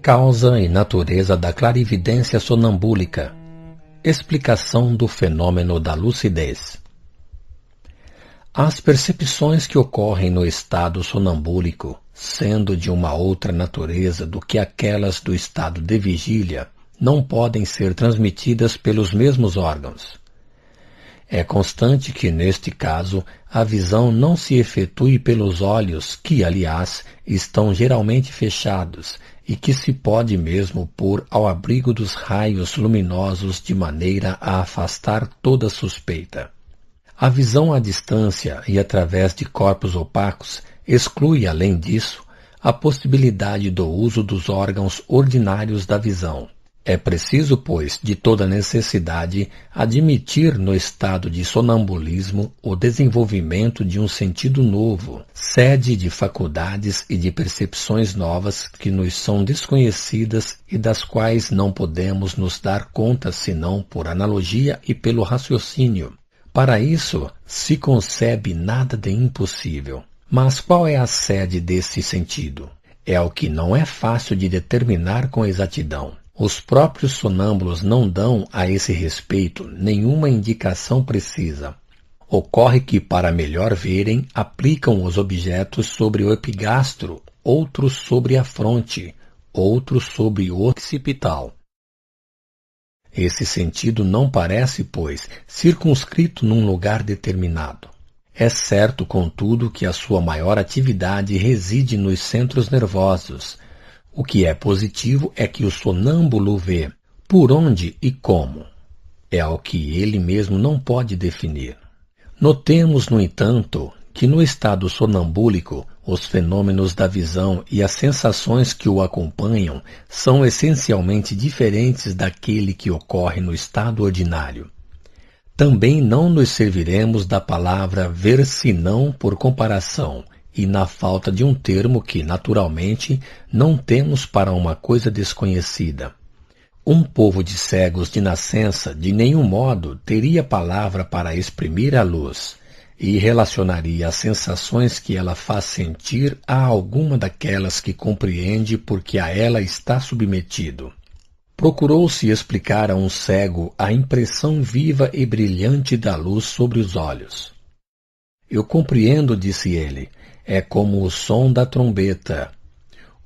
Causa e natureza da clarividência sonambúlica. Explicação do fenômeno da lucidez. As percepções que ocorrem no estado sonambúlico, sendo de uma outra natureza do que aquelas do estado de vigília, não podem ser transmitidas pelos mesmos órgãos. É constante que, neste caso, a visão não se efetue pelos olhos que, aliás, estão geralmente fechados e que se pode mesmo pôr ao abrigo dos raios luminosos de maneira a afastar toda suspeita. A visão à distância e através de corpos opacos exclui, além disso, a possibilidade do uso dos órgãos ordinários da visão. É preciso, pois, de toda necessidade, admitir no estado de sonambulismo o desenvolvimento de um sentido novo, sede de faculdades e de percepções novas que nos são desconhecidas e das quais não podemos nos dar conta senão por analogia e pelo raciocínio. Para isso, se concebe nada de impossível. Mas qual é a sede desse sentido? É o que não é fácil de determinar com exatidão. Os próprios sonâmbulos não dão a esse respeito nenhuma indicação precisa. Ocorre que, para melhor verem, aplicam os objetos sobre o epigastro, outros sobre a fronte, outros sobre o occipital. Esse sentido não parece, pois, circunscrito num lugar determinado. É certo, contudo, que a sua maior atividade reside nos centros nervosos. O que é positivo é que o sonâmbulo vê por onde e como. É o que ele mesmo não pode definir. Notemos, no entanto, que no estado sonambúlico, os fenômenos da visão e as sensações que o acompanham são essencialmente diferentes daquele que ocorre no estado ordinário. Também não nos serviremos da palavra ver senão por comparação, e na falta de um termo que, naturalmente, não temos para uma coisa desconhecida. Um povo de cegos de nascença, de nenhum modo, teria palavra para exprimir a luz, e relacionaria as sensações que ela faz sentir a alguma daquelas que compreende porque a ela está submetido. Procurou-se explicar a um cego a impressão viva e brilhante da luz sobre os olhos. Eu compreendo, disse ele, é como o som da trombeta.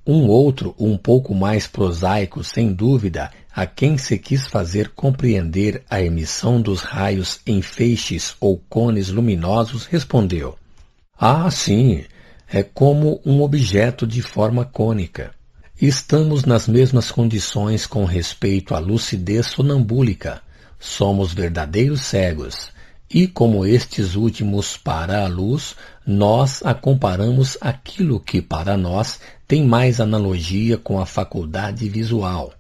Um outro, um pouco mais prosaico, sem dúvida, a quem se quis fazer compreender a emissão dos raios em feixes ou cones luminosos, respondeu: Ah, sim, é como um objeto de forma cônica. Estamos nas mesmas condições com respeito à lucidez sonambúlica. Somos verdadeiros cegos. E como estes últimos para a luz, nós a comparamos àquilo que para nós tem mais analogia com a faculdade visual.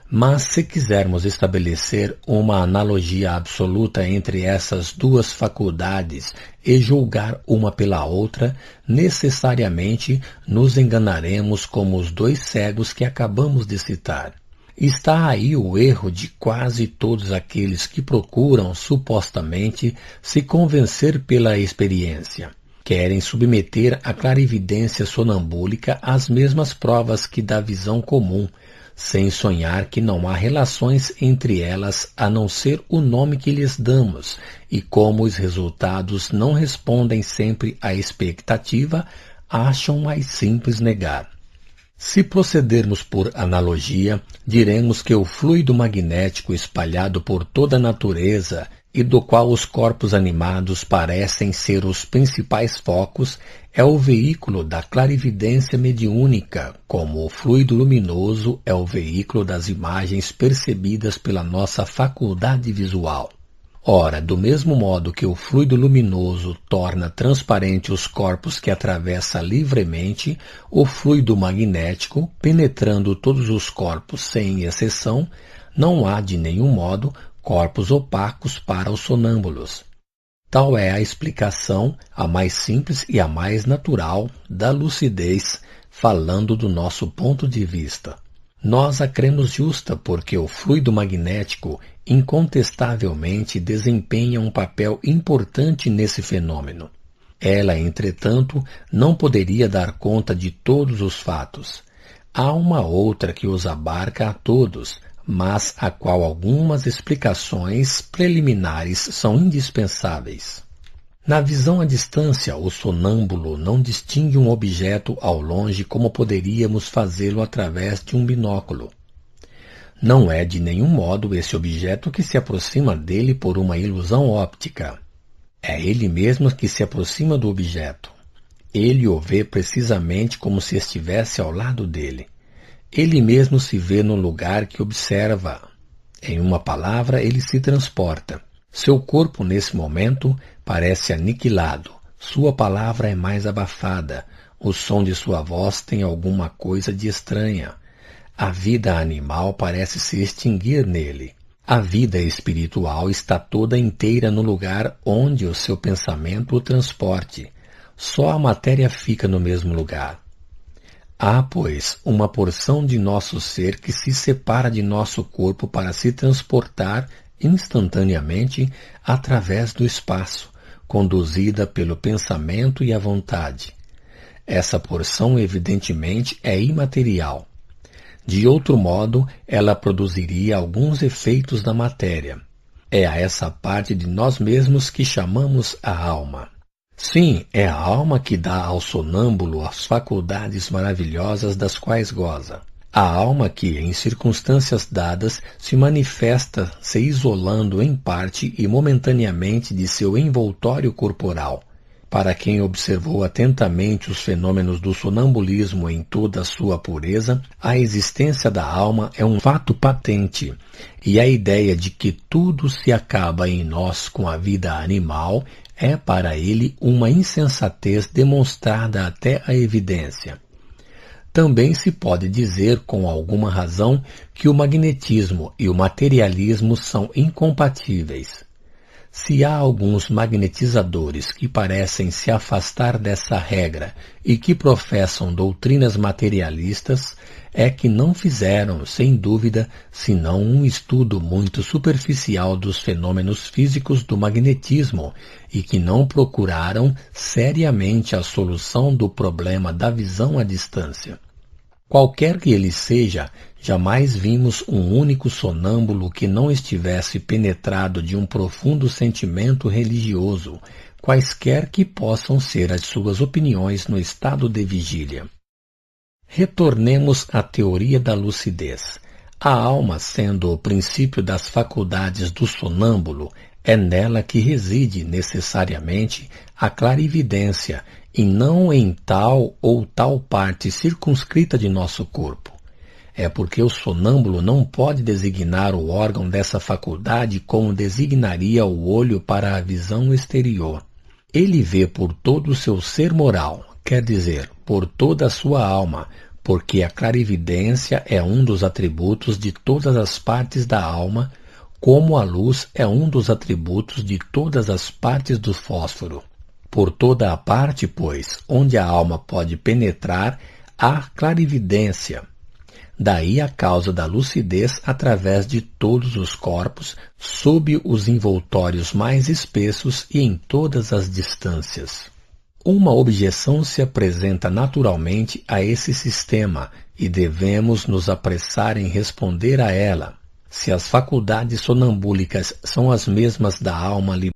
Mas se quisermos estabelecer uma analogia absoluta entre essas duas faculdades e julgar uma pela outra, necessariamente nos enganaremos como os dois cegos que acabamos de citar. Está aí o erro de quase todos aqueles que procuram, supostamente, se convencer pela experiência. Querem submeter a clarividência sonambúlica às mesmas provas que da visão comum, sem sonhar que não há relações entre elas a não ser o nome que lhes damos, e como os resultados não respondem sempre à expectativa, acham mais simples negar. Se procedermos por analogia, diremos que o fluido magnético espalhado por toda a natureza e do qual os corpos animados parecem ser os principais focos é o veículo da clarividência mediúnica, como o fluido luminoso é o veículo das imagens percebidas pela nossa faculdade visual. Ora, do mesmo modo que o fluido luminoso torna transparente os corpos que atravessa livremente, o fluido magnético, penetrando todos os corpos sem exceção, não há de nenhum modo corpos opacos para os sonâmbulos. Tal é a explicação, a mais simples e a mais natural, da lucidez, falando do nosso ponto de vista. Nós a cremos justa porque o fluido magnético incontestavelmente desempenha um papel importante nesse fenômeno. Ela, entretanto, não poderia dar conta de todos os fatos. Há uma outra que os abarca a todos, mas a qual algumas explicações preliminares são indispensáveis. Na visão à distância, o sonâmbulo não distingue um objeto ao longe como poderíamos fazê-lo através de um binóculo. Não é de nenhum modo esse objeto que se aproxima dele por uma ilusão óptica. É ele mesmo que se aproxima do objeto. Ele o vê precisamente como se estivesse ao lado dele. Ele mesmo se vê no lugar que observa. Em uma palavra, ele se transporta. Seu corpo, nesse momento, parece aniquilado. Sua palavra é mais abafada. O som de sua voz tem alguma coisa de estranha. A vida animal parece se extinguir nele. A vida espiritual está toda inteira no lugar onde o seu pensamento o transporte. Só a matéria fica no mesmo lugar. Há, pois, uma porção de nosso ser que se separa de nosso corpo para se transportar instantaneamente através do espaço, conduzida pelo pensamento e a vontade. Essa porção, evidentemente, é imaterial. De outro modo, ela produziria alguns efeitos da matéria. É a essa parte de nós mesmos que chamamos a alma. Sim, é a alma que dá ao sonâmbulo as faculdades maravilhosas das quais goza. A alma que, em circunstâncias dadas, se manifesta se isolando em parte e momentaneamente de seu envoltório corporal. Para quem observou atentamente os fenômenos do sonambulismo em toda a sua pureza, a existência da alma é um fato patente, e a ideia de que tudo se acaba em nós com a vida animal é para ele uma insensatez demonstrada até a evidência. Também se pode dizer com alguma razão que o magnetismo e o materialismo são incompatíveis. Se há alguns magnetizadores que parecem se afastar dessa regra e que professam doutrinas materialistas, é que não fizeram, sem dúvida, senão um estudo muito superficial dos fenômenos físicos do magnetismo e que não procuraram seriamente a solução do problema da visão à distância. Qualquer que ele seja, jamais vimos um único sonâmbulo que não estivesse penetrado de um profundo sentimento religioso, quaisquer que possam ser as suas opiniões no estado de vigília. Retornemos à teoria da lucidez. A alma, sendo o princípio das faculdades do sonâmbulo, é nela que reside necessariamente a clarividência, e não em tal ou tal parte circunscrita de nosso corpo. É porque o sonâmbulo não pode designar o órgão dessa faculdade como designaria o olho para a visão exterior. Ele vê por todo o seu ser moral, quer dizer, por toda a sua alma, porque a clarividência é um dos atributos de todas as partes da alma, como a luz é um dos atributos de todas as partes do fósforo. Por toda a parte, pois, onde a alma pode penetrar, há clarividência. Daí a causa da lucidez através de todos os corpos, sob os envoltórios mais espessos e em todas as distâncias. Uma objeção se apresenta naturalmente a esse sistema e devemos nos apressar em responder a ela. Se as faculdades sonambúlicas são as mesmas da alma